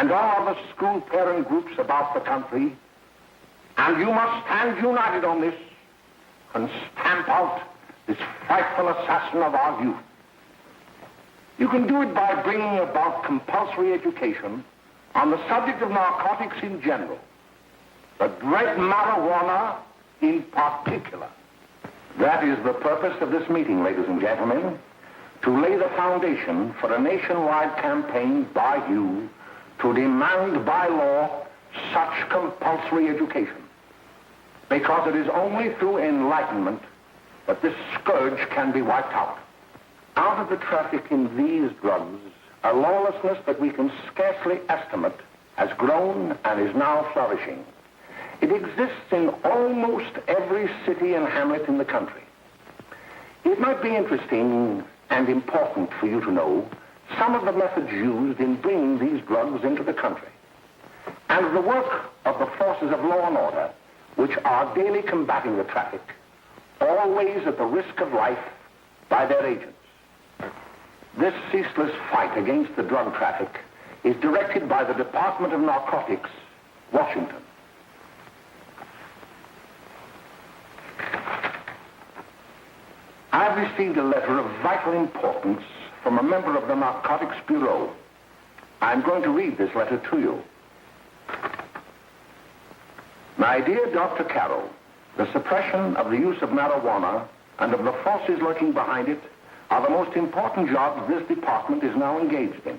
and all the school parent groups about the country, and you must stand united on this and stamp out this frightful assassin of our youth. You can do it by bringing about compulsory education on the subject of narcotics in general, the dread marijuana in particular. That is the purpose of this meeting, ladies and gentlemen, to lay the foundation for a nationwide campaign by you to demand by law such compulsory education. Because it is only through enlightenment that this scourge can be wiped out. Out of the traffic in these drugs, a lawlessness that we can scarcely estimate has grown and is now flourishing. It exists in almost every city and hamlet in the country. It might be interesting and important for you to know some of the methods used in bringing these drugs into the country, and the work of the forces of law and order, which are daily combating the traffic, always at the risk of life, by their agents. This ceaseless fight against the drug traffic is directed by the Department of Narcotics, Washington. I've received a letter of vital importance from a member of the Narcotics Bureau. I'm going to read this letter to you. My dear Dr. Carroll, the suppression of the use of marijuana and of the forces lurking behind it are the most important jobs this department is now engaged in.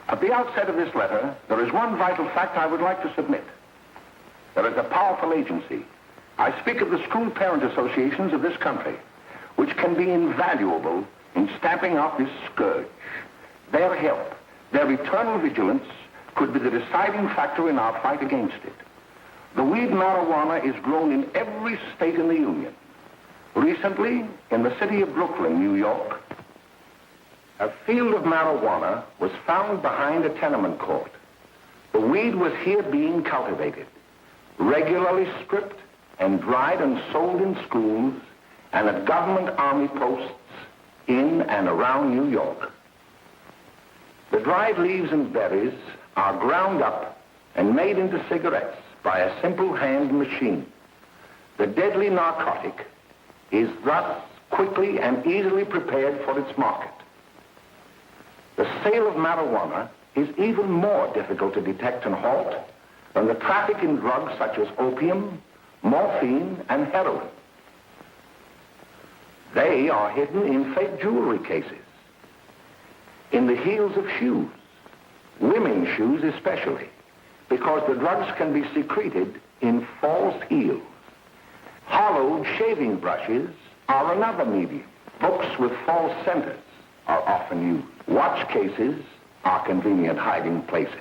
At the outset of this letter, there is one vital fact I would like to submit. There is a powerful agency. I speak of the school parent associations of this country, which can be invaluable in stamping out this scourge. Their help, their eternal vigilance, could be the deciding factor in our fight against it. The weed marijuana is grown in every state in the Union. Recently, in the city of Brooklyn, New York, a field of marijuana was found behind a tenement court. The weed was here being cultivated, regularly stripped and dried and sold in schools and at government army posts in and around New York. The dried leaves and berries are ground up and made into cigarettes by a simple hand machine. The deadly narcotic is thus quickly and easily prepared for its market. The sale of marijuana is even more difficult to detect and halt than the traffic in drugs such as opium, morphine, and heroin. They are hidden in fake jewelry cases, in the heels of shoes, women's shoes especially, because the drugs can be secreted in false heels. Hollowed shaving brushes are another medium. Books with false centers are often used. Watch cases are convenient hiding places.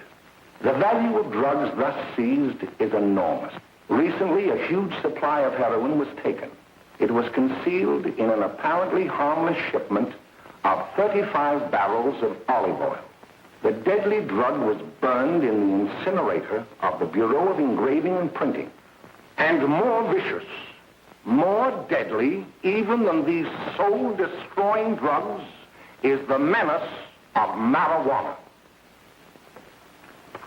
The value of drugs thus seized is enormous. Recently, a huge supply of heroin was taken. It was concealed in an apparently harmless shipment of 35 barrels of olive oil. The deadly drug was burned in the incinerator of the Bureau of Engraving and Printing. And more vicious, more deadly, even than these soul-destroying drugs, is the menace of marijuana.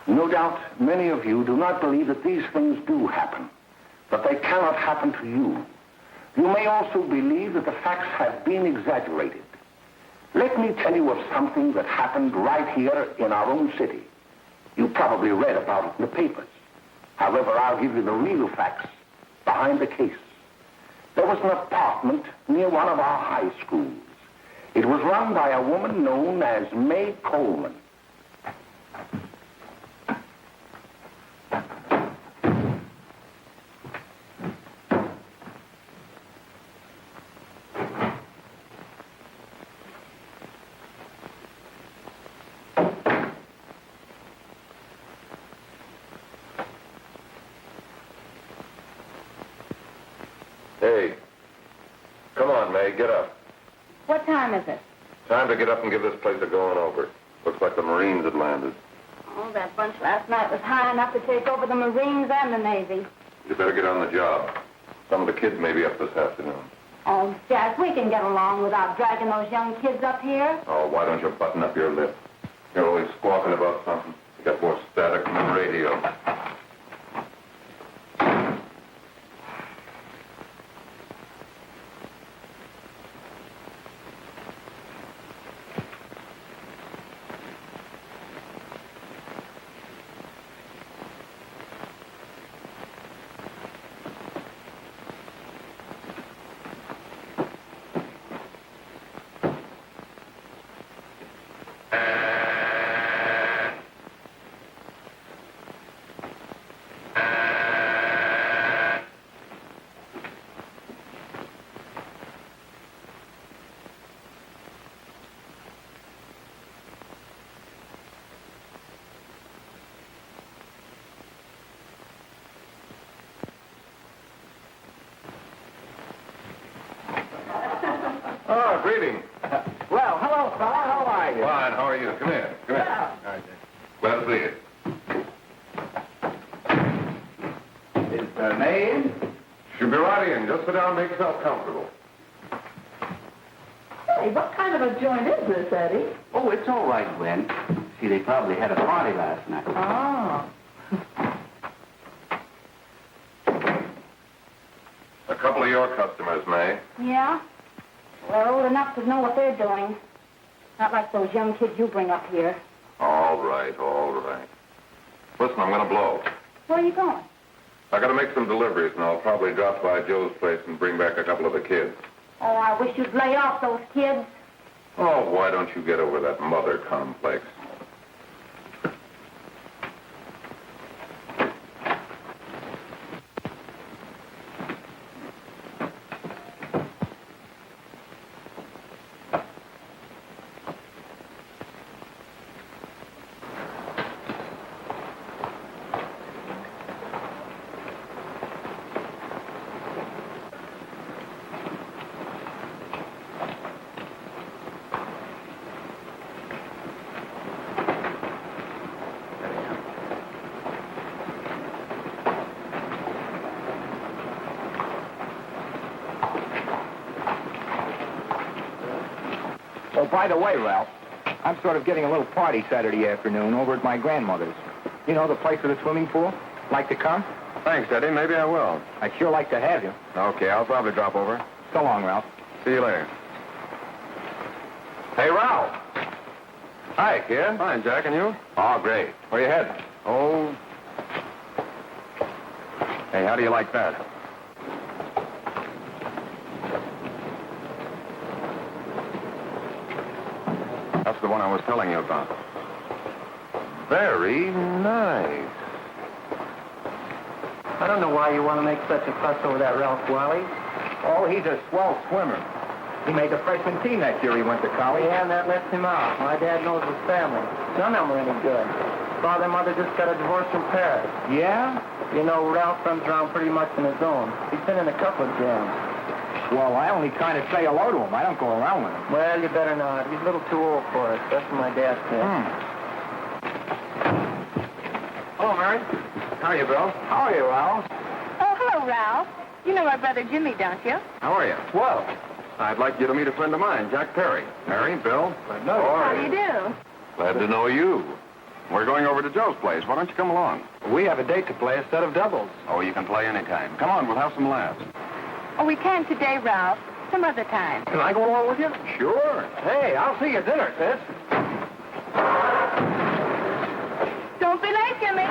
No doubt many of you do not believe that these things do happen, but they cannot happen to you. You may also believe that the facts have been exaggerated. Let me tell you of something that happened right here in our own city. You probably read about it in the papers. However, I'll give you the real facts behind the case. There was an apartment near one of our high schools. It was run by a woman known as May Coleman. Hey, come on, May, get up. What time is it? Time to get up and give this place a going over. Looks like the Marines had landed. Oh, that bunch last night was high enough to take over the Marines and the Navy. You better get on the job. Some of the kids may be up this afternoon. Oh, Jack, we can get along without dragging those young kids up here. Oh, why don't you button up your lip? You're always squawking about something. You got more static than the radio. Oh, greetings. Well, hello, fella. How are you? Fine, how are you? Come here. Come here. Yeah. All right, glad to see you. Is the maid? Should be right in. Just sit down and make yourself comfortable. Hey, what kind of a joint is this, Eddie? Oh, it's all right, Gwen. See, they probably had a party last night. Oh. A couple of your customers, May. Yeah? They're old enough to know what they're doing. Not like those young kids you bring up here. All right, all right. Listen, I'm going to blow. Where are you going? I got to make some deliveries, and I'll probably drop by Joe's place and bring back a couple of the kids. Oh, I wish you'd lay off those kids. Oh, why don't you get over that mother complex? Oh, by the way, Ralph, I'm sort of getting a little party Saturday afternoon over at my grandmother's. You know, the place with the swimming pool? Like to come? Thanks, Eddie. Maybe I will. I'd sure like to have you. Okay, I'll probably drop over. So long, Ralph. See you later. Hey, Ralph. Hi, kid. Fine, Jack, and you? Oh, great. Where you heading? Oh. Hey, how do you like that? That's the one I was telling you about. Very nice. I don't know why you want to make such a fuss over that Ralph Wally. Oh, he's a swell swimmer. He made the freshman team that year he went to college. Yeah, and that left him out. My dad knows his family. None of them are any good. Father and mother just got a divorce from Paris. Yeah? You know, Ralph runs around pretty much on his own. He's been in a couple of jams. Well, I only kind of say hello to him. I don't go around with him. Well, you better not. He's a little too old for us. That's what my dad said. Hello, Mary. How are you, Bill? How are you, Ralph? Oh, hello, Ralph. You know my brother Jimmy, don't you? How are you? Well, I'd like you to meet a friend of mine, Jack Perry. Mary, Bill. How do you do? Glad to know you. We're going over to Joe's place. Why don't you come along? we have a date to play, a set of doubles. Oh, you can play anytime. Come on, we'll have some laughs. Oh, we can today, Ralph. Some other time. Can I go along with you? Sure. Hey, I'll see you at dinner, sis. Don't be late, Jimmy.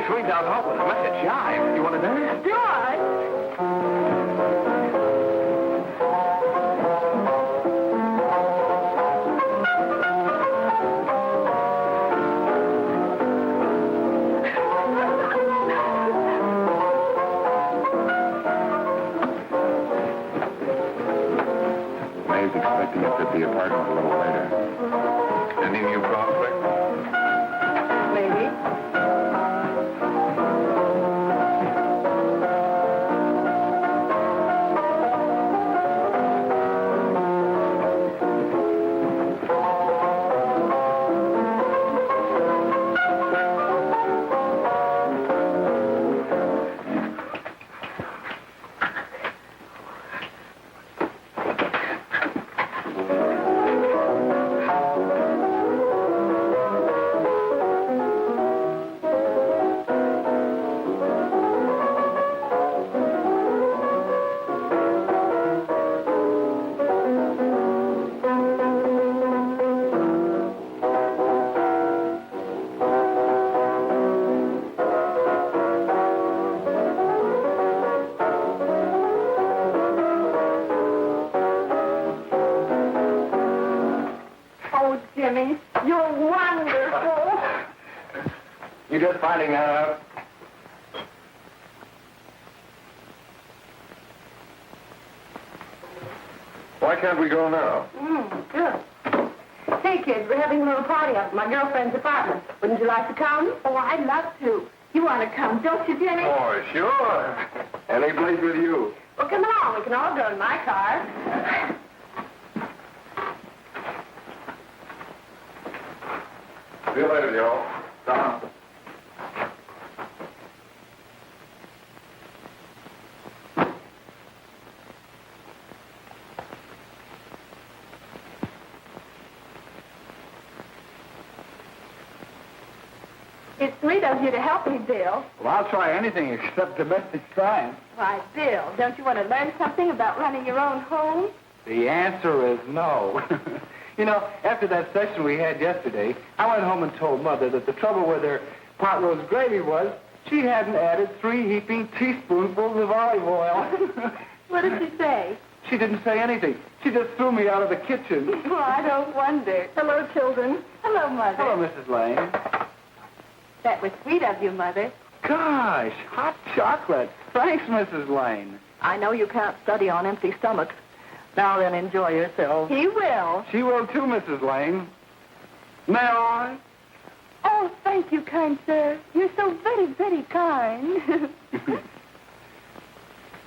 Swing down home with a wicked jive. You want to dance? Do I? expecting us at the apartment a little later. Any new prospects? Maybe. Jimmy, you're wonderful. You just finding that out? Why can't we go now? Good. Hey, kids, we're having a little party up at my girlfriend's apartment. Wouldn't you like to come? Oh, I'd love to. You want to come, don't you, Jimmy? Oh, sure. Any place with you. Well, come along. We can all go in my car. See you later, Joe. Tom. It's sweet of you to help me, Bill. Well, I'll try anything except domestic science. Why, Bill, don't you want to learn something about running your own home? The answer is no. You know, after that session we had yesterday, I went home and told Mother that the trouble with her pot roast gravy was she hadn't added 3 heaping teaspoonfuls of olive oil. What did she say? She didn't say anything. She just threw me out of the kitchen. Well, I don't wonder. Hello, children. Hello, Mother. Hello, Mrs. Lane. That was sweet of you, Mother. Gosh, hot chocolate. Thanks, Mrs. Lane. I know you can't study on empty stomachs. Now then, enjoy yourself. He will. She will too, Mrs. Lane. May I? Oh, thank you, kind sir. You're so very, very kind.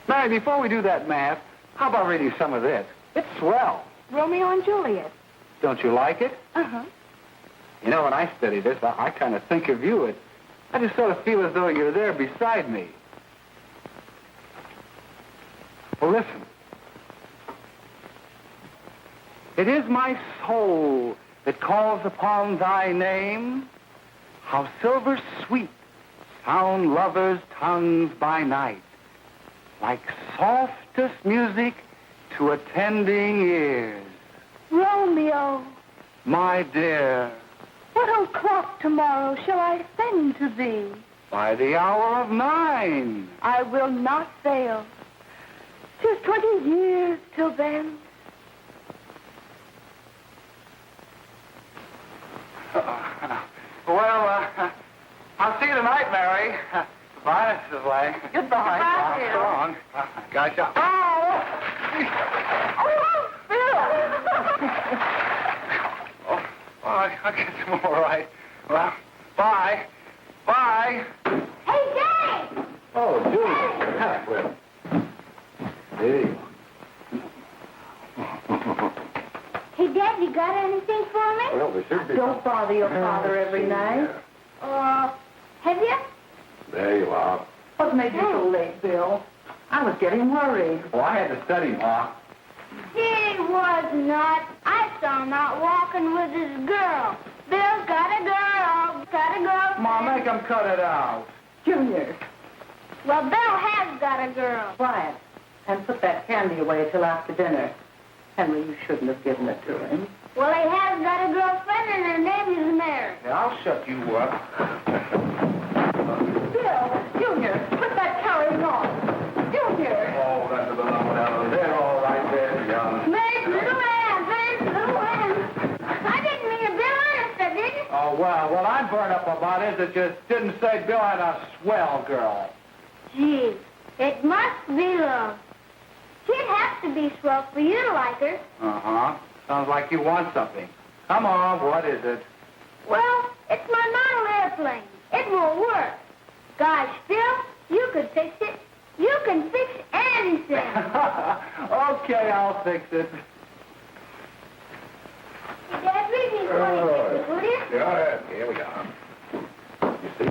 Mary, before we do that math, how about reading some of this? It's swell. Romeo and Juliet. Don't you like it? Uh-huh. You know, when I study this, I kind of think of you. I just sort of feel as though you're there beside me. Well, listen. It is my soul that calls upon thy name. How silver sweet sound lovers' tongues by night, like softest music to attending ears. Romeo, My dear, what o'clock tomorrow shall I send to thee? by the hour of 9. I will not fail. 'Tis 20 years till then. I'll see you tonight, Mary. Goodbye, Mrs. Lane. Goodbye. Goodbye, So long. Gosh, I'll get some more right. Well, bye. Bye. Hey, Jay! Oh, Julie. Hey. Hey, Dad, you got anything for me? Well, there should be. Don't bother your father every night. Have you? There you are. What made you so late, Bill? I was getting worried. Well, I had to study, Ma. He was not. I saw him out walking with his girl. Bill's got a girl. Got a girl. Ma, make him cut it out. Junior, Well, Bill has got a girl. quiet. And put that candy away till after dinner. Henry, you shouldn't have given it to him. Well, he has got a girlfriend, and her name is Mary. Yeah, I'll shut you up. Bill, Junior, put that carrying on. Junior. Oh, that's about out there. All right there, young. Mary's little Ann. Mary's little Ann. I didn't mean to Bill honest, I didn't. Oh, well, what I'm burned up about is it just didn't say Bill had a swell girl. Gee, it must be love. She'd have to be swell for you to like her. Uh-huh. Sounds like you want something. Come on, what is it? Well, it's my model airplane. It won't work. Gosh, Phil, you could fix it. You can fix anything. Okay, I'll fix it. Hey, Dad, read me 26, will you? Yeah, here we are. You see?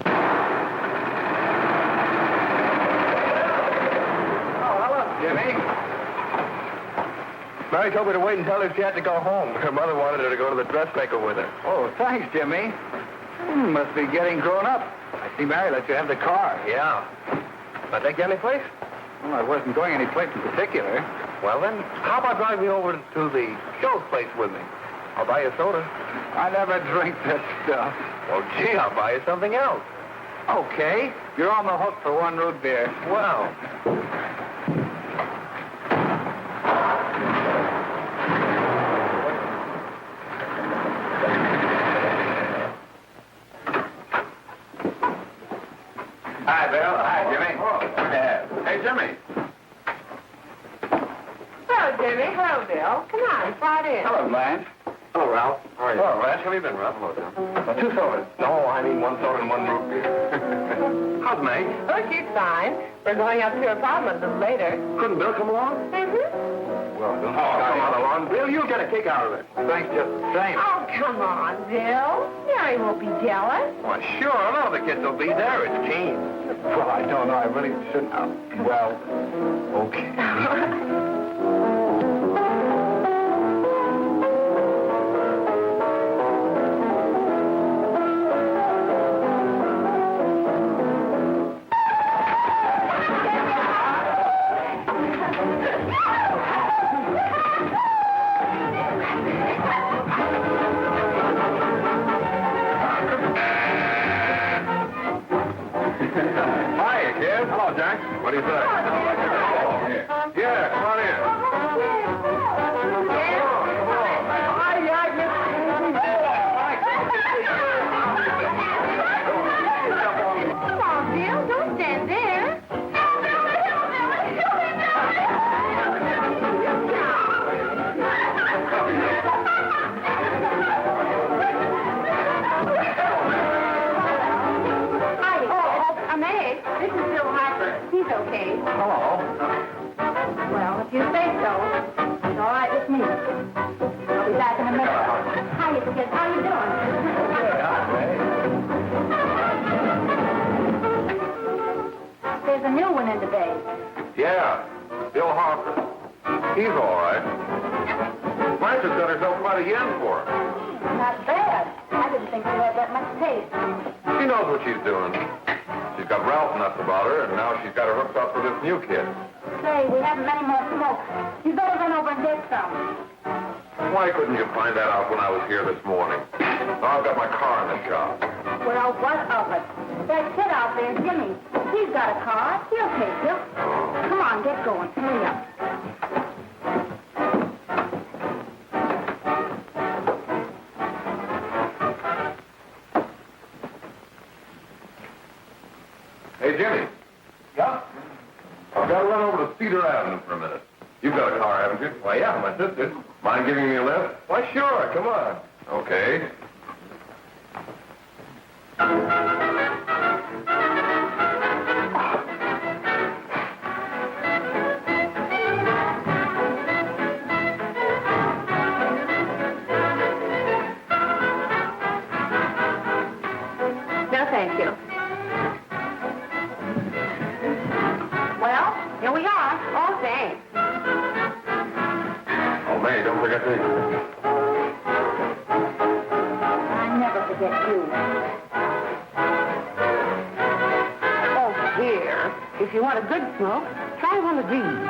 Oh, hello, Jimmy. Mary told me to wait and tell her she had to go home. Her mother wanted her to go to the dressmaker with her. Oh, thanks, Jimmy. Must be getting grown up. I see Mary let you have the car. Yeah. Can I take you any place? Well, I wasn't going any place in particular. Well, then, how about driving me over to the show place with me? I'll buy you a soda. I never drink that stuff. Well, gee, I'll buy you something else. Okay. You're on the hook for one root beer. Well. Hi, Bill. Hi, Jimmy. Good to have. Hey, Jimmy. Hello, Jimmy. Hello, Bill. Come on, slide in. Hello, Blanche. Hello, Ralph. How are you? Hello, Ralph. How have you been, Ralph? Hello, Tom. 2 sodas. No, I mean one soda and one root beer. How's May? Oh, she's fine. We're going up to her apartment a little later. Couldn't Bill come along? Mm-hmm. Well, don't Come on along. Bill, you'll get a kick out of it. Thanks just the same. Oh, come on, Bill. Mary won't be jealous. Why, sure. None of the kids will be there. It's Gene. Well, I don't know. I really shouldn't. Well, okay. Hiya, kid. Hello, Jack. What do you say? Yeah, come on in. Come on, Bill. Don't stand there. I'm Meg. This is Bill Harper. He's okay. Hello. Well, if you say so, it's all right with me. I'll be back in a minute. Hiya, kids. How you doing? There's a new one in the bay. Yeah, Bill Harper. He's all right. Blanche's got herself quite a yen for her. Not bad. I didn't think she had that much taste. She knows what she's doing. She's got Ralph nuts about her, and now she's got her hooked up with this new kid. Say, we haven't many more smoke. You better run over and get some. Why couldn't you find that out when I was here this morning? Now I've got my car in the shop. Well, what of it? That kid out there, Jimmy. He's got a car. He'll take you. Come on, get going. Hurry up. Hey, Jimmy. Yeah? I've got to run over to Cedar Avenue for a minute. You've got a car, haven't you? Why, yeah, my sister. Mind giving me a lift? Why, sure. Come on. Okay. No, thank you. Well, here we are. Oh, thanks. Oh, May, don't forget to... I never forget you. Oh, here. If you want a good smoke, try one of these.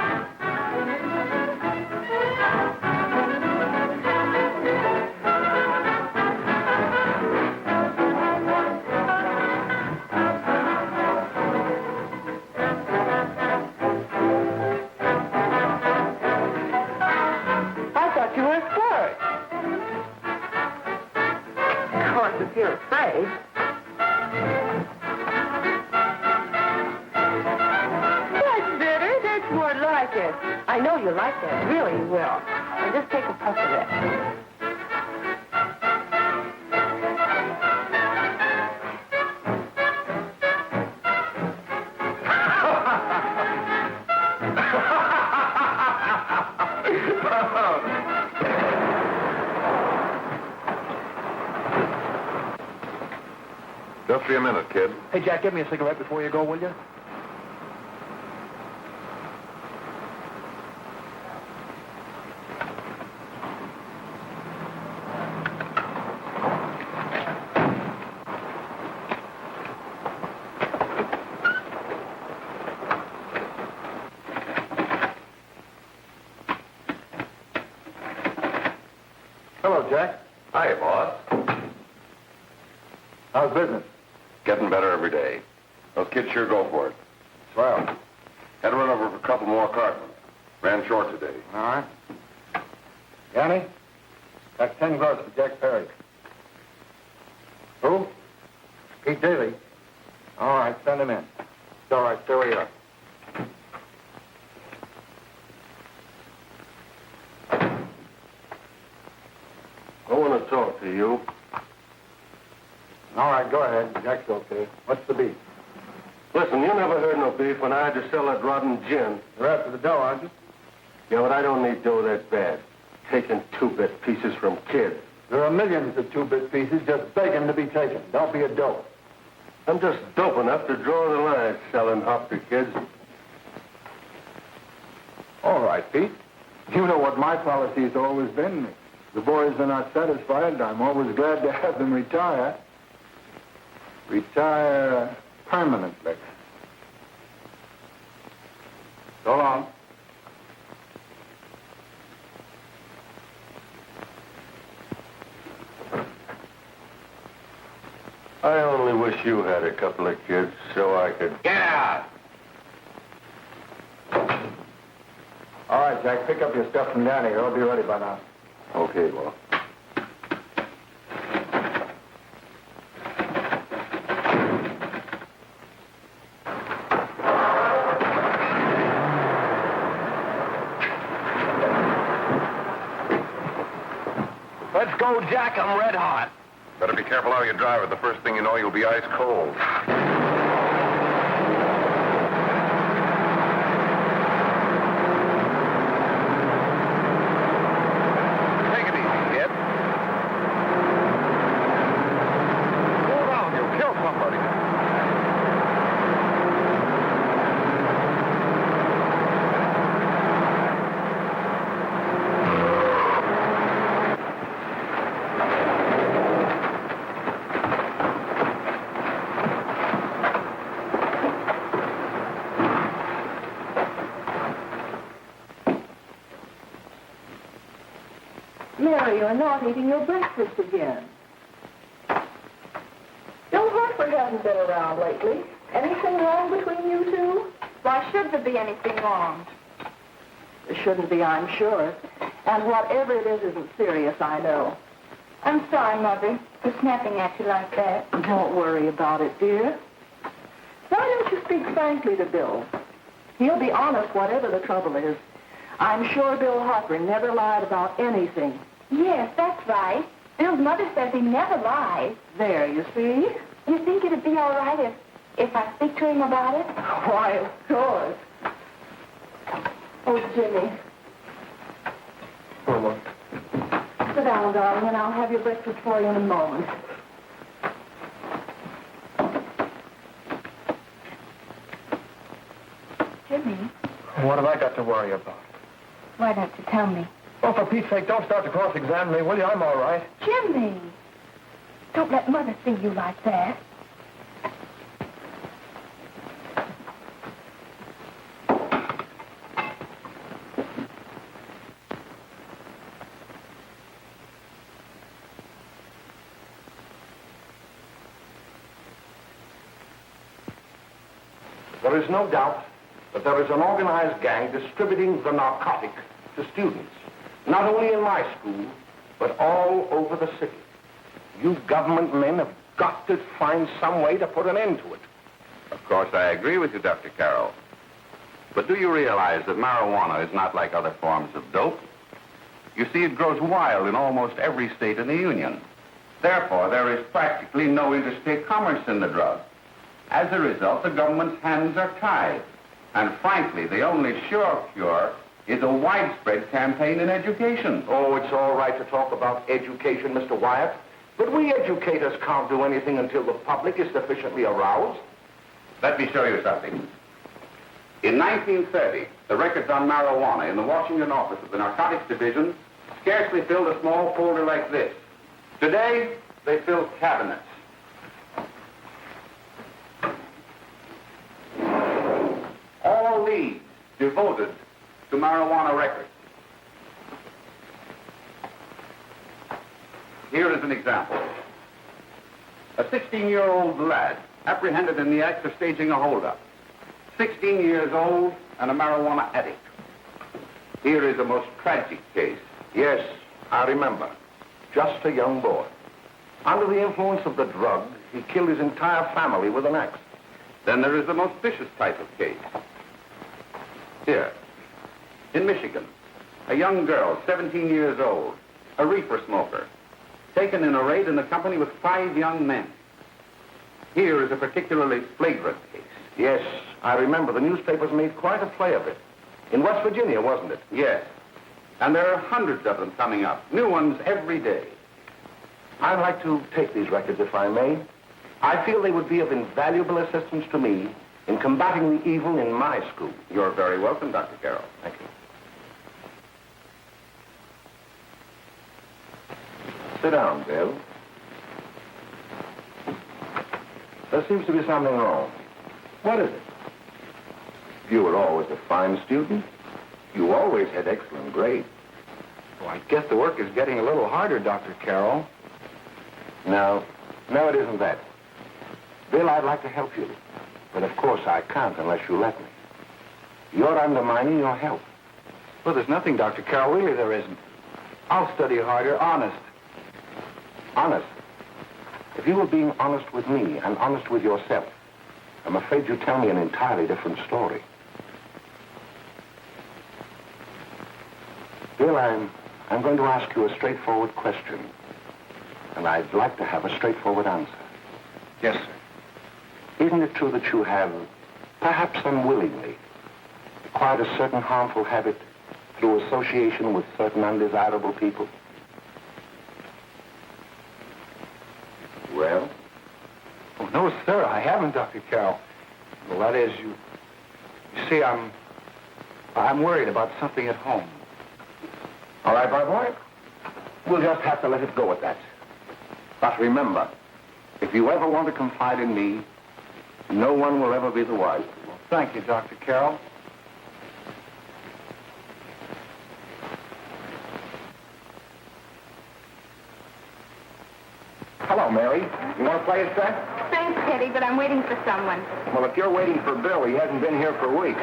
I thought you were a Scourge. Of course, if you're afraid. That's better. That's more like dear. I know you like that. Really, you will. And just take a puff of that. Just be a minute, kid. Hey, Jack, give me a cigarette before you go, will you? Hello, Jack. Hi, boss. How's business? Getting better every day. Those kids sure go for it. Swell. Had to run over for a couple more cartons. Ran short today. All right. Yanni, that's 10 gross for Jack Perry. Who? Pete Daly. All right, send him in. It's all right, stay where you are. I want to talk to you. All right, go ahead. Jack's okay. What's the beef? Listen, you never heard no beef when I had to sell that rotten gin. You're after the dough, aren't you? Yeah, but I don't need dough that bad. Taking two-bit pieces from kids. There are millions of two-bit pieces just begging to be taken. Don't be a dope. I'm just dope enough to draw the line selling hop to kids. All right, Pete. You know what my policy has always been. If the boys are not satisfied, I'm always glad to have them retire. Retire permanently. So long. I only wish you had a couple of kids so I could... Get out! All right, Jack, pick up your stuff from Danny. I'll be ready by now. Okay, boss. Let's go, Jack. I'm red hot. Better be careful how you drive it. The first thing you know, you'll be ice cold. Take it easy, kid. Slow down, you'll kill somebody. Mary, you're not eating your breakfast again. Bill Hartford hasn't been around lately. Anything wrong between you two? Why should there be anything wrong? There shouldn't be, I'm sure. And whatever it is isn't serious, I know. I'm sorry, Mother, for snapping at you like that. Don't worry about it, dear. Why don't you speak frankly to Bill? He'll be honest whatever the trouble is. I'm sure Bill Hartford never lied about anything. Yes, that's right. Bill's mother says he never lies. There, you see? You think it'd be all right if I speak to him about it? Why, of course. Oh, Jimmy. For what? Sit down, darling, and I'll have your breakfast for you in a moment. Jimmy, What have I got to worry about? why don't you tell me? Oh, for Pete's sake, don't start to cross-examine me, will you? I'm all right. Jimmy, don't let Mother see you like that. There is no doubt that there is an organized gang distributing the narcotic to students, not only in my school, but all over the city. You government men have got to find some way to put an end to it. Of course, I agree with you, Dr. Carroll. But do you realize that marijuana is not like other forms of dope? You see, it grows wild in almost every state in the Union. Therefore, there is practically no interstate commerce in the drug. As a result, the government's hands are tied. And frankly, the only sure cure is a widespread campaign in education. Oh, it's all right to talk about education, Mr. Wyatt. But we educators can't do anything until the public is sufficiently aroused. Let me show you something. In 1930, the records on marijuana in the Washington office of the Narcotics Division scarcely filled a small folder like this. Today, they fill cabinets. All these devoted to marijuana records. Here is an example. A 16-year-old lad apprehended in the act of staging a holdup. 16 years old and a marijuana addict. Here is a most tragic case. Yes, I remember. Just a young boy. Under the influence of the drug, he killed his entire family with an axe. Then there is the most vicious type of case. Here, in Michigan, a young girl, 17 years old, a reefer smoker, taken in a raid in the company with 5 young men. Here is a particularly flagrant case. Yes, I remember. The newspapers made quite a play of it. In West Virginia, wasn't it? Yes. And there are hundreds of them coming up, new ones every day. I'd like to take these records, if I may. I feel they would be of invaluable assistance to me in combating the evil in my school. You're very welcome, Dr. Carroll. Thank you. Sit down, Bill. There seems to be something wrong. What is it? You were always a fine student. You always had excellent grades. Well, I guess the work is getting a little harder, Dr. Carroll. No, it isn't that. Bill, I'd like to help you. But of course I can't unless you let me. You're undermining your health. Well, there's nothing, Dr. Carroll. Really, there isn't. I'll study harder, honest. Honest? If you were being honest with me and honest with yourself, I'm afraid you'd tell me an entirely different story. Bill, I'm going to ask you a straightforward question. And I'd like to have a straightforward answer. Yes, sir. Isn't it true that you have, perhaps unwillingly, acquired a certain harmful habit through association with certain undesirable people? Well? Oh, no, sir, I haven't, Dr. Carroll. Well, that is, you see, I'm worried about something at home. All right, my boy. We'll just have to let it go at that. But remember, if you ever want to confide in me, no one will ever be the wiser. Well, thank you, Dr. Carroll. Hello, Mary. You want to play a set? Thanks, Teddy, but I'm waiting for someone. Well, if you're waiting for Bill, he hasn't been here for weeks.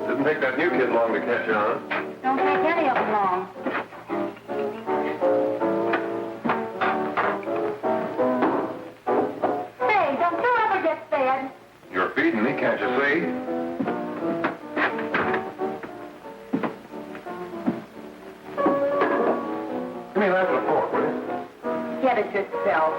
Didn't take that new kid long to catch on. Don't take any of them long. Say, don't you ever get fed? You're feeding me, can't you see? Give me that and a fork, will you? Get it yourself.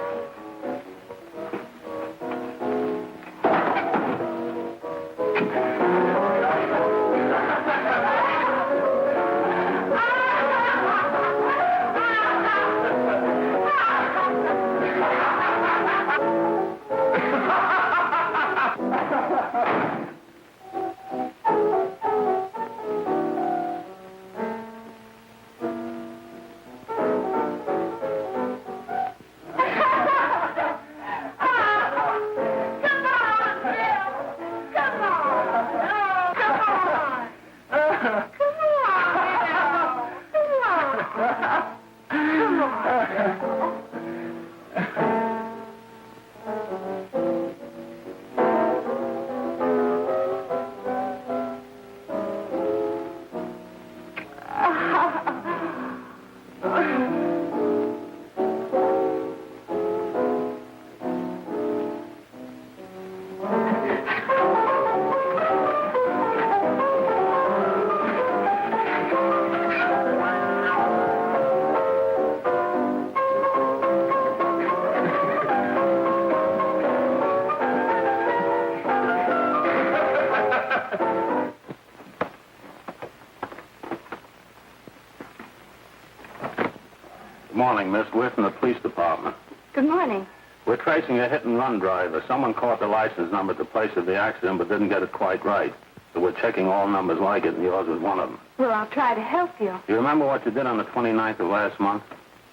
morning, miss. We're from the police department. Good morning. We're tracing a hit-and-run driver. Someone caught the license number at the place of the accident but didn't get it quite right. So we're checking all numbers like it, and yours was one of them. Well, I'll try to help you. Do you remember what you did on the 29th of last month?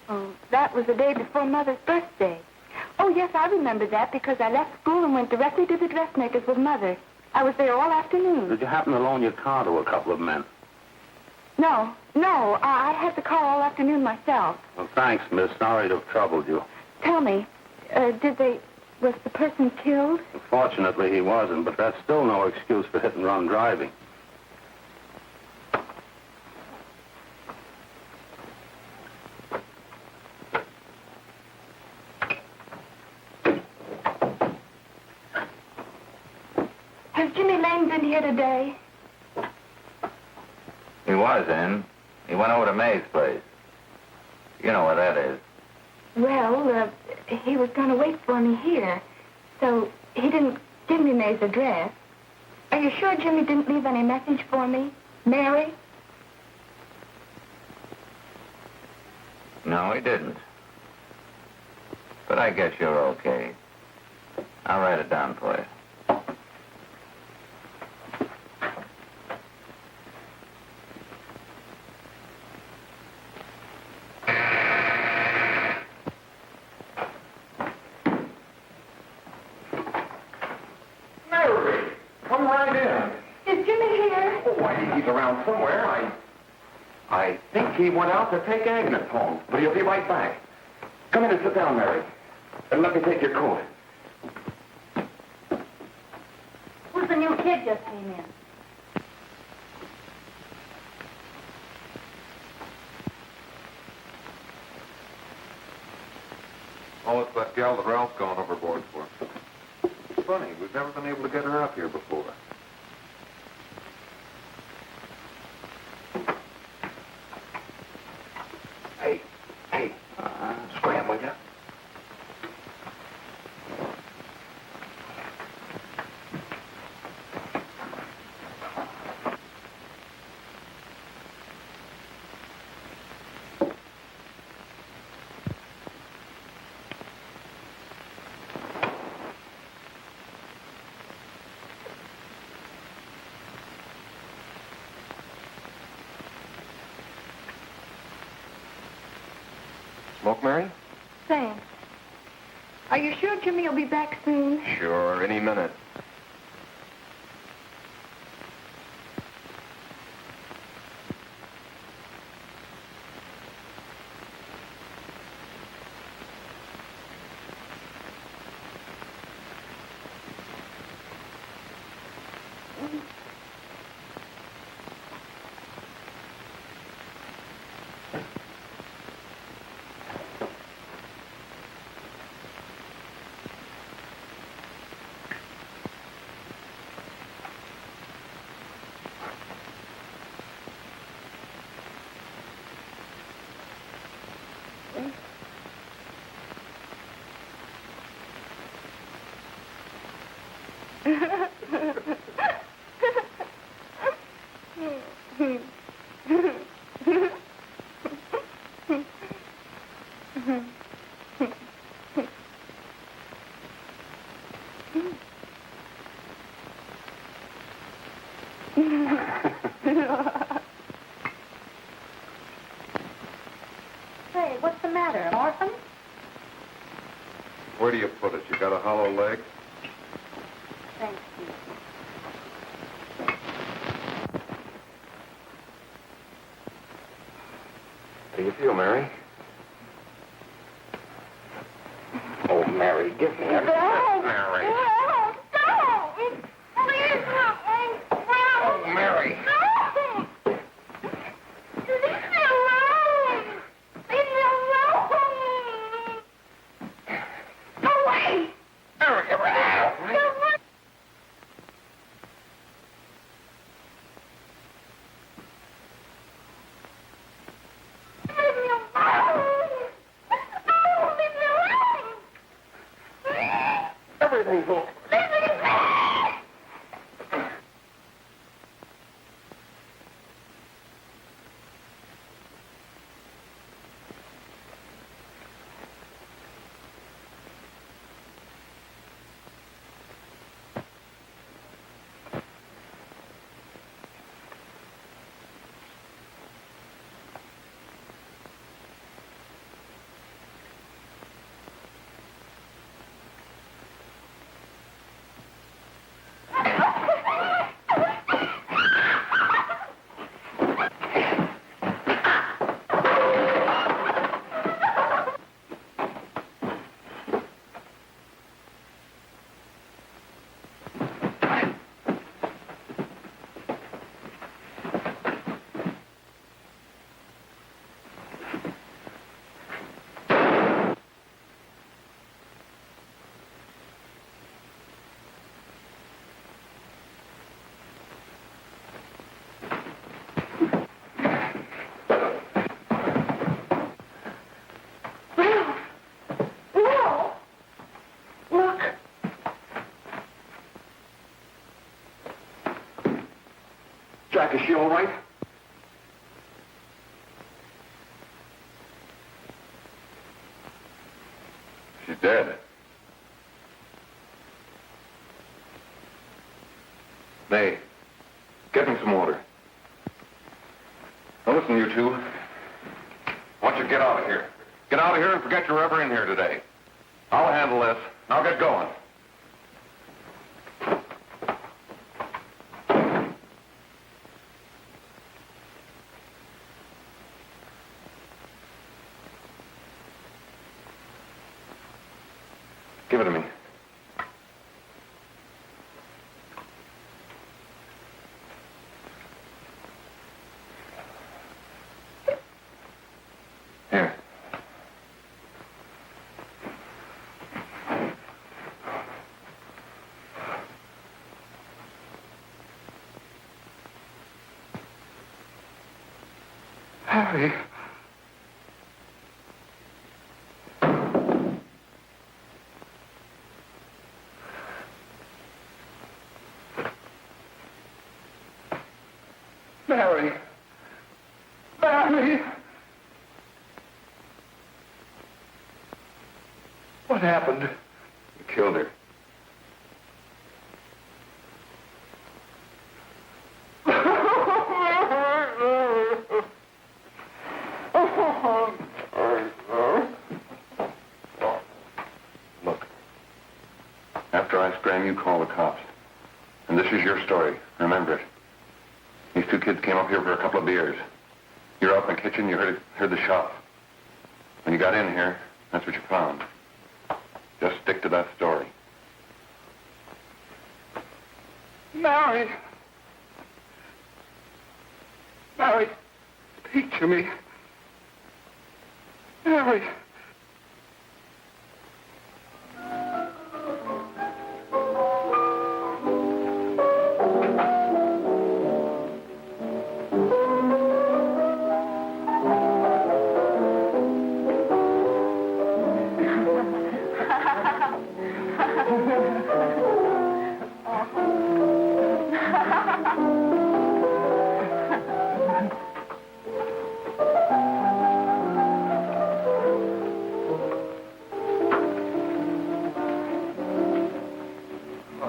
Oh, that was the day before Mother's birthday. Oh, yes, I remember that because I left school and went directly to the dressmaker's with Mother. I was there all afternoon. Did you happen to loan your car to a couple of men? No, I had the car all afternoon myself. Well, thanks, miss. Sorry to have troubled you. Tell me, was the person killed? Fortunately, he wasn't, but that's still no excuse for hit-and-run driving. Has Jimmy Lane been here today? He was in. He went over to May's place. You know where that is. Well, he was going to wait for me here, so he didn't give me May's address. Are you sure Jimmy didn't leave any message for me? Mary? No, he didn't. But I guess you're okay. I'll write it down for you. Come right in. Is Jimmy here? Oh, why, he's around somewhere. I think he went out to take Agnes home, but he'll be right back. Come in and sit down, Mary. And let me take your coat. Who's the new kid just came in? Oh, it's that gal that Ralph's gone overboard for. It's funny, we've never been able to get her up here before. Hey, scram, will ya? Smoke, Mary? Thanks. Are you sure Jimmy will be back soon? Sure, any minute. Say, what's the matter? An orphan? Where do you put it? You got a hollow leg? Thanks, Steve. How do you feel, Mary? Oh, Mary, give me a... Mary. Don't! Please help me! Oh, Mary. Leave me alone! Leave me alone! Go away! Mary, everything's all right. Leave me alone! Oh, leave me alone! Everything's all right. Leave me alone! Jack, is she all right? She's dead. May, get me some water. Now listen, you two. I want you to get out of here. Get out of here and forget you're ever in here today. I'll handle this. Now get going. Give it to me. Here. Harry. Mary. Mary. What happened? You killed her. Look. After I scram, you call the cops. And this is your story. Remember it. These two kids came up here for a couple of beers. You're out in the kitchen, you heard the shot. When you got in here, that's what you found. Just stick to that story. Mary! Mary, speak to me. Mary!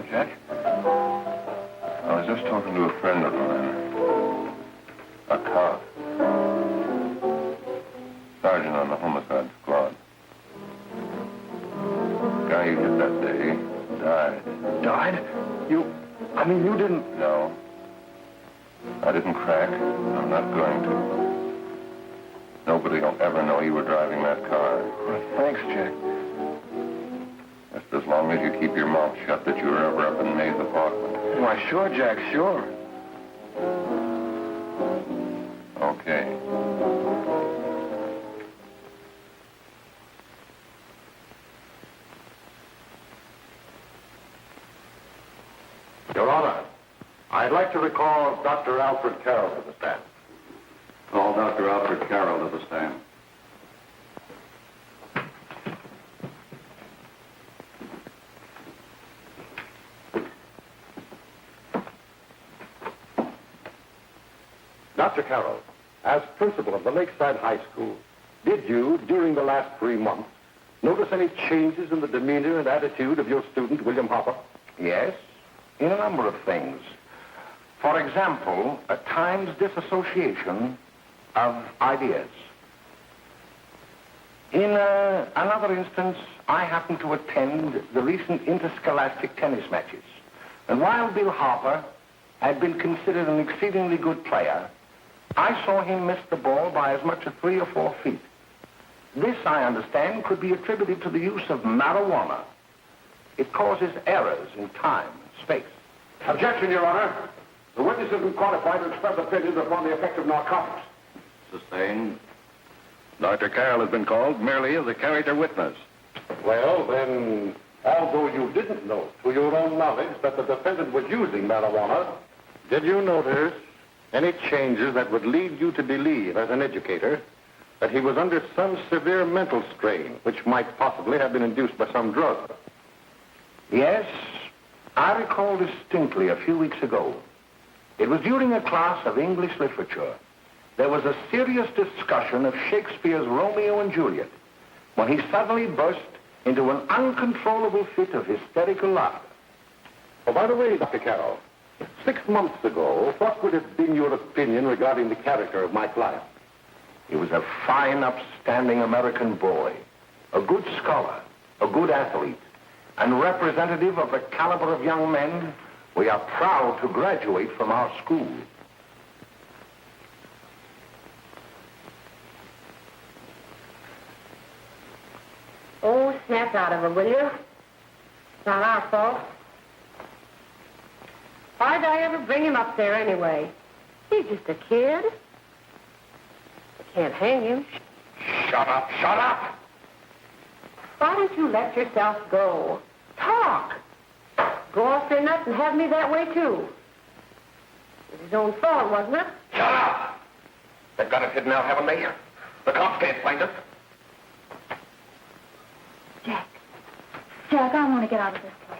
Jack. I was just talking to a friend of mine. A cop. Sergeant on the homicide squad. The guy you hit that day died. Died? You didn't... No. I didn't crack. I'm not going to. Nobody will ever know you were driving that car. Well, thanks, Jack. Just as long as you keep your mouth shut that you were ever up in May's apartment. Why, sure, Jack, sure. Okay. Your Honor, I'd like to recall Dr. Alfred Carroll to the stand. Call Dr. Alfred Carroll to the stand. Dr. Carroll, as principal of the Lakeside High School, did you, during the last 3 months, notice any changes in the demeanor and attitude of your student, William Hopper? Yes, in a number of things. For example, at times disassociation of ideas. In another instance, I happened to attend the recent interscholastic tennis matches. And while Bill Harper had been considered an exceedingly good player, I saw him miss the ball by as much as 3 or 4 feet. This, I understand, could be attributed to the use of marijuana. It causes errors in time and space. Objection, Your Honor. The witness isn't qualified to express opinions upon the effect of narcotics. Sustained. Dr. Carroll has been called merely as a character witness. Well, then, although you didn't know to your own knowledge that the defendant was using marijuana, did you notice any changes that would lead you to believe, as an educator, that he was under some severe mental strain, which might possibly have been induced by some drug? Yes, I recall distinctly a few weeks ago. It was during a class of English literature. There was a serious discussion of Shakespeare's Romeo and Juliet when he suddenly burst into an uncontrollable fit of hysterical laughter. Oh, by the way, Dr. Carroll, 6 months ago, what would have been your opinion regarding the character of my client? He was a fine, upstanding American boy, a good scholar, a good athlete, and representative of the caliber of young men we are proud to graduate from our school. Oh, snap out of it, will you? It's not our fault. Why'd I ever bring him up there anyway? He's just a kid. I can't hang him. Shut up, shut up! Why don't you let yourself go? Talk. Go off your nuts and have me that way, too. It was his own fault, wasn't it? Shut up! They've got us hidden now, haven't they? The cops can't find us. Jack, I want to get out of this place.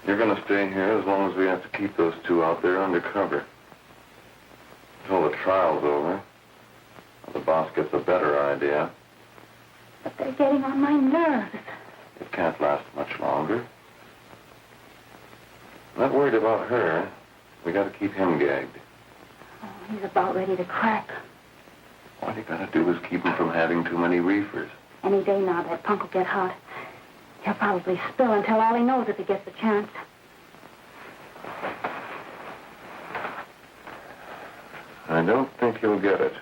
You're going to stay here as long as we have to keep those two out there undercover. Until the trial's over. The boss gets a better idea. But they're getting on my nerves. It can't last much longer. I'm not worried about her. We got to keep him gagged. Oh, he's about ready to crack. All you got to do is keep him from having too many reefers. Any day now, that punk will get hot. He'll probably spill and tell all he knows if he gets the chance. I don't think he'll get it.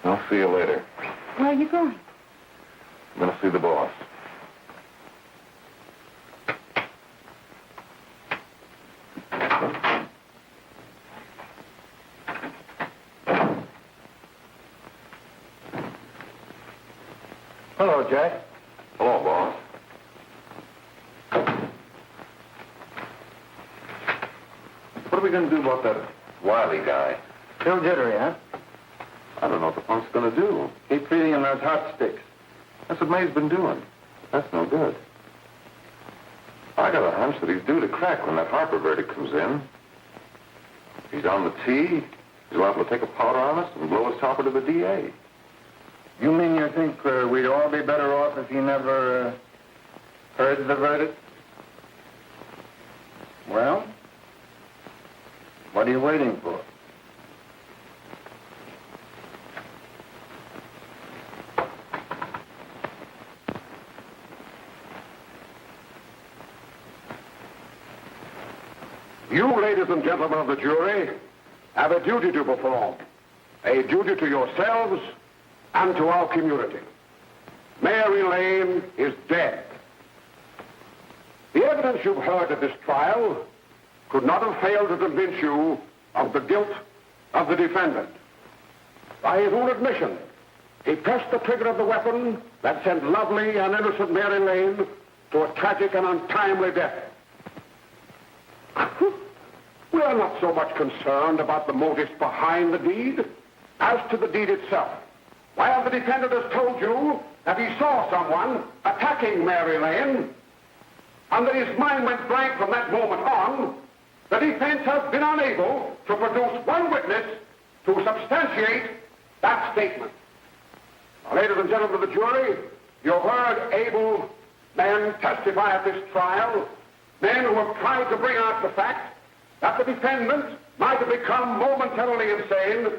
I'll see you later. Where are you going? I'm going to see the boss. Hello, Jack. Hello, boss. What are we going to do about that Wiley guy? Still jittery, huh? I don't know what the punk's going to do. Keep feeding him those hot sticks. That's what May's been doing. That's no good. I got a hunch that he's due to crack when that Harper verdict comes in. He's on the tee. He's liable to take a powder on us and blow his topper to the DA. You mean you think we'd all be better off if he never heard the verdict? Well, what are you waiting for? You, ladies and gentlemen of the jury, have a duty to perform. A duty to yourselves and to our community. Mary Lane is dead. The evidence you've heard at this trial could not have failed to convince you of the guilt of the defendant. By his own admission, he pressed the trigger of the weapon that sent lovely and innocent Mary Lane to a tragic and untimely death. We are not so much concerned about the motives behind the deed as to the deed itself. While the defendant has told you that he saw someone attacking Mary Lane, and that his mind went blank from that moment on, the defense has been unable to produce one witness to substantiate that statement. Now, ladies and gentlemen of the jury, you've heard able men testify at this trial, men who have tried to bring out the fact that the defendant might have become momentarily insane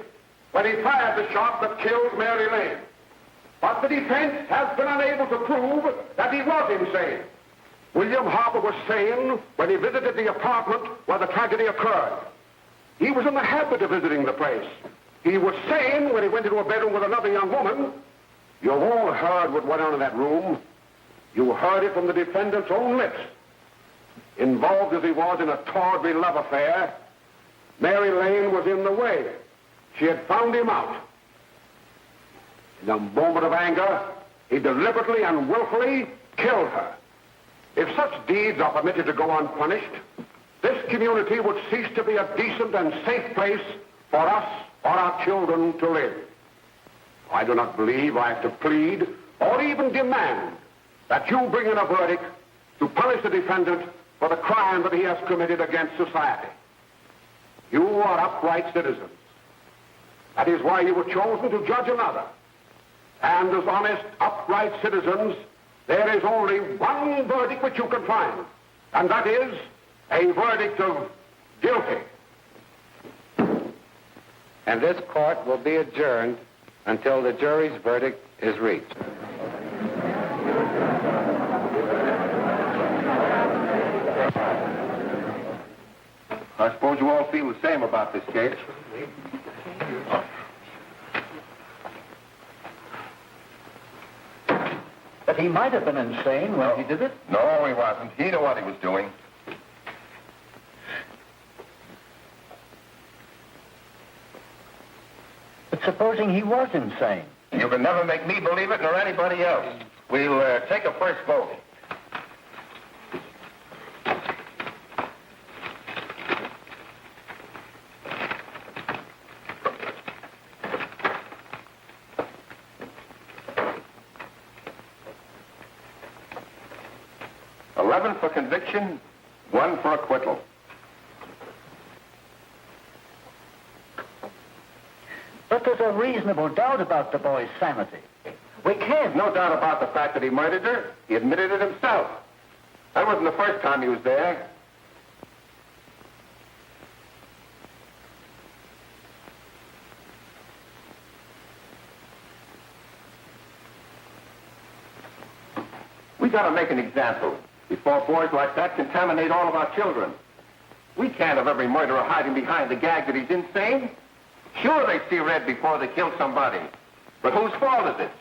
when he fired the shot that killed Mary Lane. But the defense has been unable to prove that he was insane. William Harper was sane when he visited the apartment where the tragedy occurred. He was in the habit of visiting the place. He was sane when he went into a bedroom with another young woman. You've all heard what went on in that room. You heard it from the defendant's own lips. Involved as he was in a tawdry love affair, Mary Lane was in the way. She had found him out. In a moment of anger, he deliberately and willfully killed her. If such deeds are permitted to go unpunished, this community would cease to be a decent and safe place for us or our children to live. I do not believe I have to plead or even demand that you bring in a verdict to punish the defendant for the crime that he has committed against society. You are upright citizens. That is why you were chosen to judge another. And as honest, upright citizens, there is only one verdict which you can find, and that is a verdict of guilty. And this court will be adjourned until the jury's verdict is reached. I suppose you all feel the same about this case. But he might have been insane when he did it. No, he wasn't. He knew what he was doing. But supposing he was insane? You can never make me believe it nor anybody else. We'll take a first vote. For conviction, 1 for acquittal. But there's a reasonable doubt about the boy's sanity. We can't. No doubt about the fact that he murdered her. He admitted it himself. That wasn't the first time he was there. We gotta make an example before boys like that contaminate all of our children. We can't have every murderer hiding behind the gag that he's insane. Sure, they see red before they kill somebody. But whose fault is it?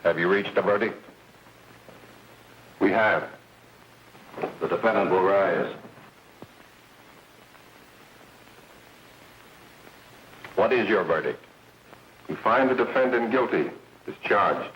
Have you reached a verdict? We have. The defendant will rise. What is your verdict? We find the defendant guilty, discharged.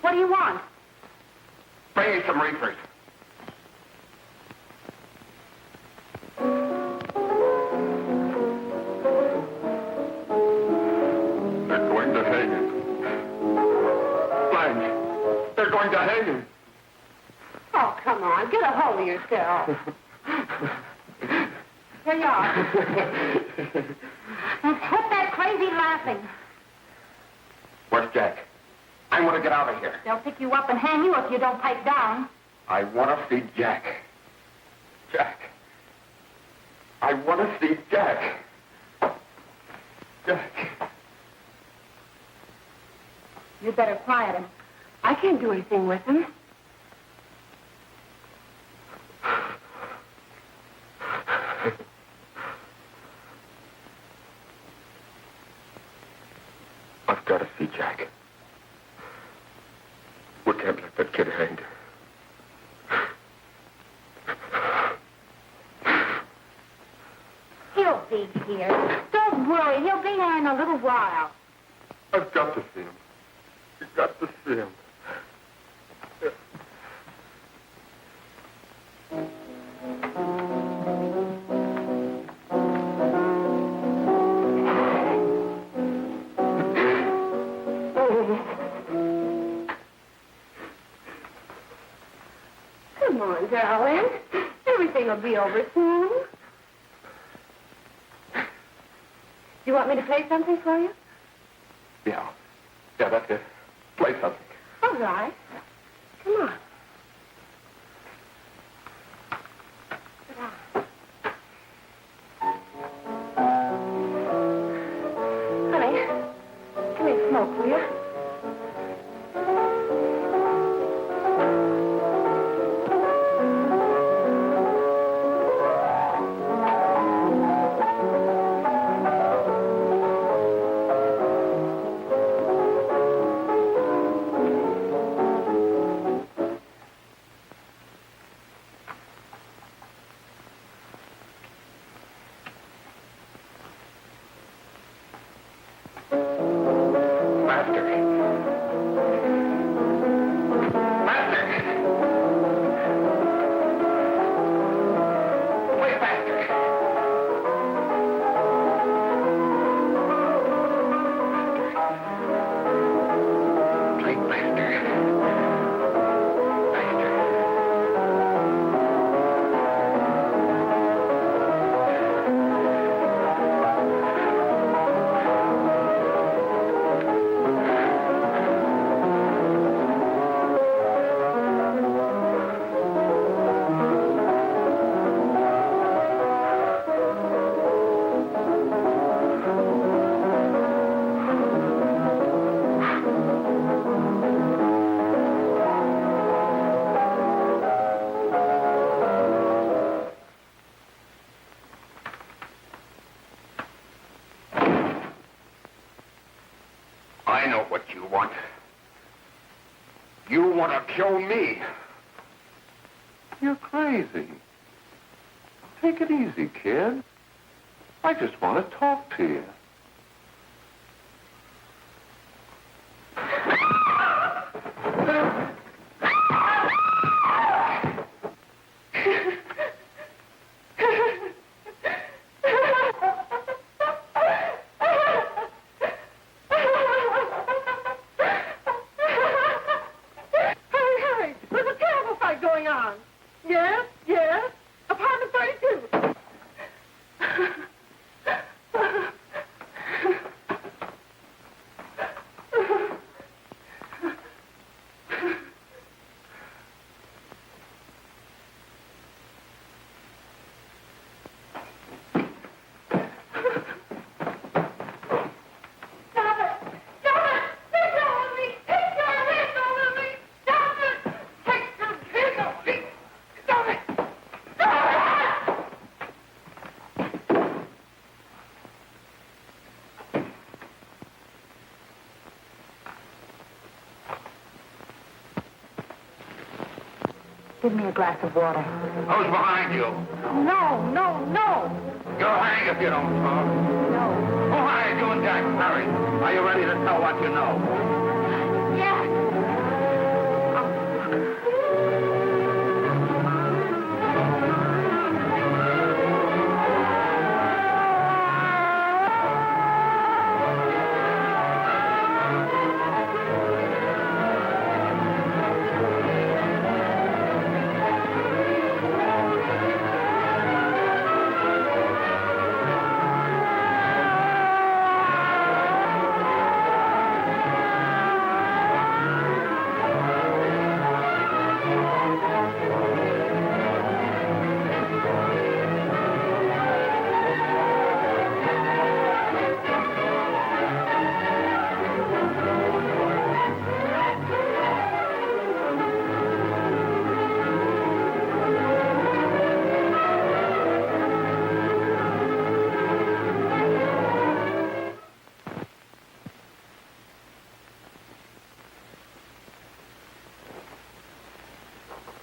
What do you want? Bring me some reefers. They're going to hang him. Blanche, they're going to hang him. Oh, come on. Get a hold of yourself. Here you are. And quit that crazy laughing. Where's Jack? I want to get out of here. They'll pick you up and hang you if you don't pipe down. I want to see Jack. Jack. I want to see Jack. Jack. You better quiet him. I can't do anything with him. That kid hanged. He'll be here. Don't worry. He'll be here in a little while. I've got to see him. You've got to see him. Come on, darling. Everything will be over soon. Do you want me to play something for you? Yeah, that's it. Play something. All right. Come on. Sit down. Honey, give me a smoke, will you? I know what you want. You want to kill me. You're crazy. Take it easy, kid. I just want to talk to you. Give me a glass of water. Who's behind you? No, no, no. You'll hang if you don't talk. No. Who hired you and Jack Perry? Are you ready to tell what you know? Yes.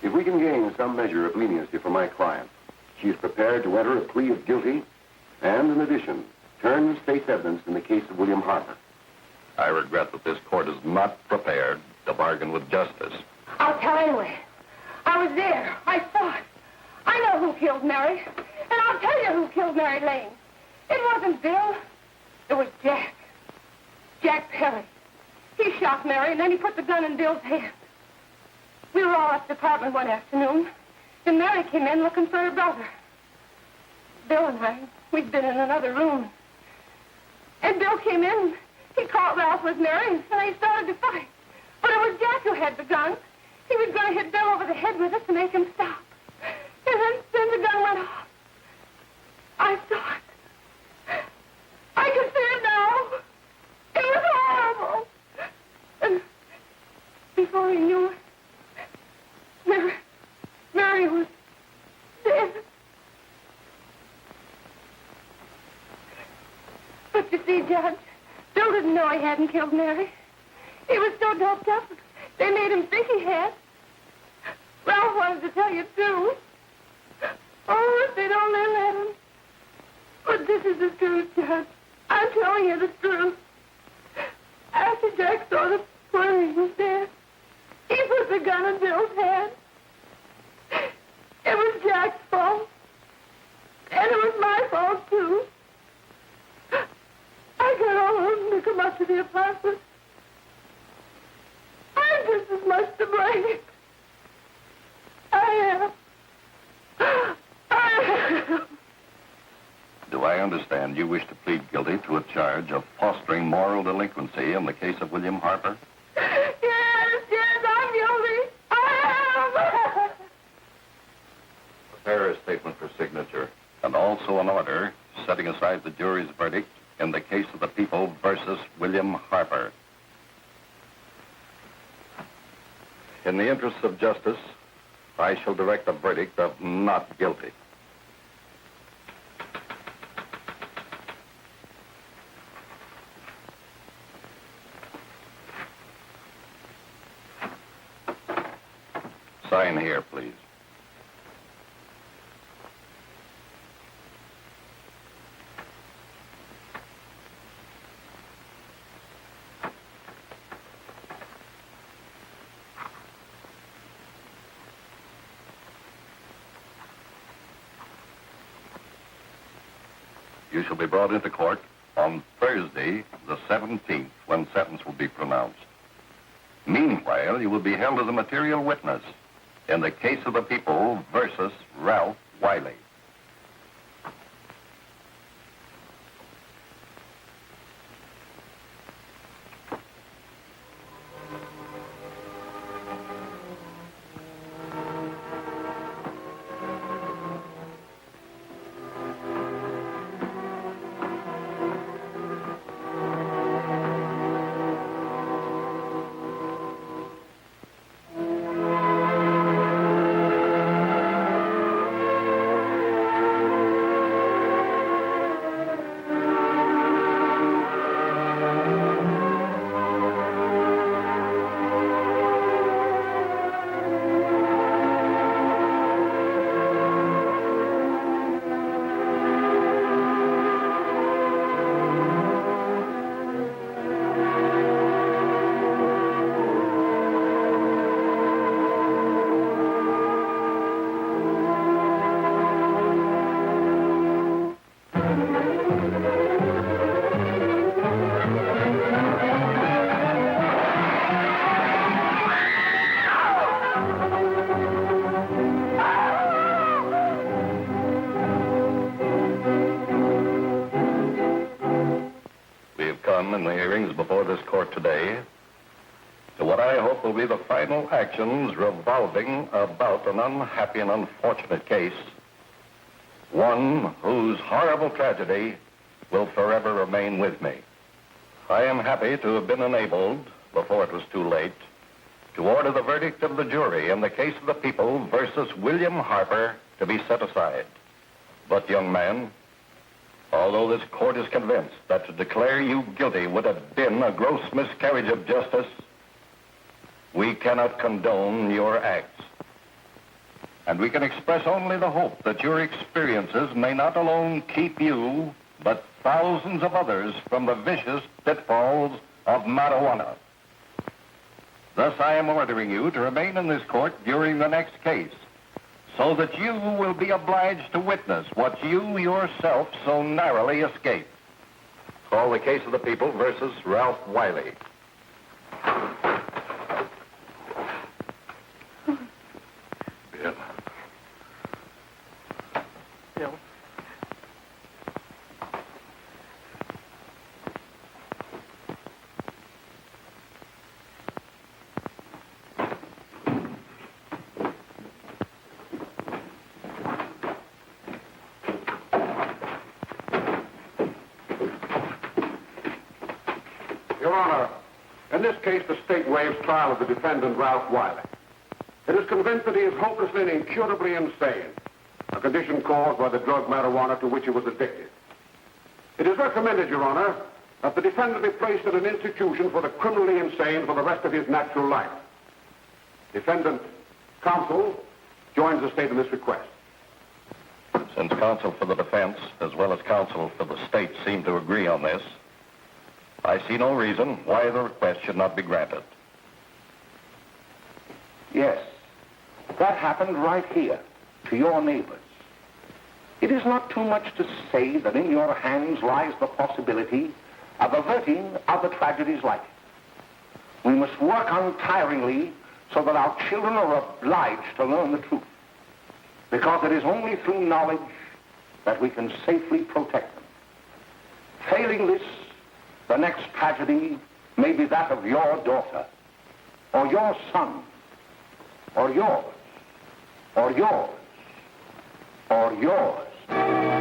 If we can gain some measure of leniency for my client, she is prepared to enter a plea of guilty and, in addition, turn the state's evidence in the case of William Harper. I regret that this court is not prepared to bargain with justice. I'll tell anyway. I was there. I saw it. I know who killed Mary. And I'll tell you who killed Mary Lane. It wasn't Bill. It was Jack. Jack Perry. He shot Mary, and then he put the gun in Bill's hand. We were all at the apartment one afternoon, and Mary came in looking for her brother. Bill and I, we'd been in another room. And Bill came in, he caught Ralph with Mary, and they started to fight. But it was Jack who had the gun. He was going to hit Bill over the head with it to make him stop. And then the gun went off. I saw it. I can see it now. It was horrible. And before he knew it, Mary was dead. But you see, Judge, Bill didn't know he hadn't killed Mary. He was so doped up, they made him think he had. Ralph wanted to tell you, too. Oh, if they'd only let him. But this is the truth, Judge. I'm telling you the truth. After Jack saw the poor he was dead, he put the gun in Bill's hand. It was Jack's fault. And it was my fault, too. I got all of them to come up to the apartment. I'm just as much to blame. I am. Do I understand you wish to plead guilty to a charge of fostering moral delinquency in the case of William Harper? Yes, I'm guilty. I am. Prepare a statement for signature, and also an order setting aside the jury's verdict in the case of the people versus William Harper. In the interests of justice, I shall direct a verdict of not guilty. Sign here, please. You shall be brought into court on Thursday, the 17th, when sentence will be pronounced. Meanwhile, you will be held as a material witness in the case of the people versus Ralph Wiley. In the hearings before this court today to what I hope will be the final actions revolving about an unhappy and unfortunate case, one whose horrible tragedy will forever remain with me. I am happy to have been enabled, before it was too late, to order the verdict of the jury in the case of the people versus William Harper to be set aside. But, young man, although this court is convinced that to declare you guilty would have been a gross miscarriage of justice, we cannot condone your acts. And we can express only the hope that your experiences may not alone keep you, but thousands of others from the vicious pitfalls of marijuana. Thus, I am ordering you to remain in this court during the next case, so that you will be obliged to witness what you yourself so narrowly escaped. Call the case of the people versus Ralph Wiley. Bill. Bill. Your Honor, in this case, the state waives trial of the defendant, Ralph Wiley. It is convinced that he is hopelessly and incurably insane, a condition caused by the drug marijuana to which he was addicted. It is recommended, Your Honor, that the defendant be placed in an institution for the criminally insane for the rest of his natural life. Defendant counsel joins the state in this request. Since counsel for the defense, as well as counsel for the state, seem to agree on this, I see no reason why the request should not be granted. Yes, that happened right here, to your neighbors. It is not too much to say that in your hands lies the possibility of averting other tragedies like it. We must work untiringly so that our children are obliged to learn the truth, because it is only through knowledge that we can safely protect them. Failing this, the next tragedy may be that of your daughter, or your son, or yours, or yours, or yours.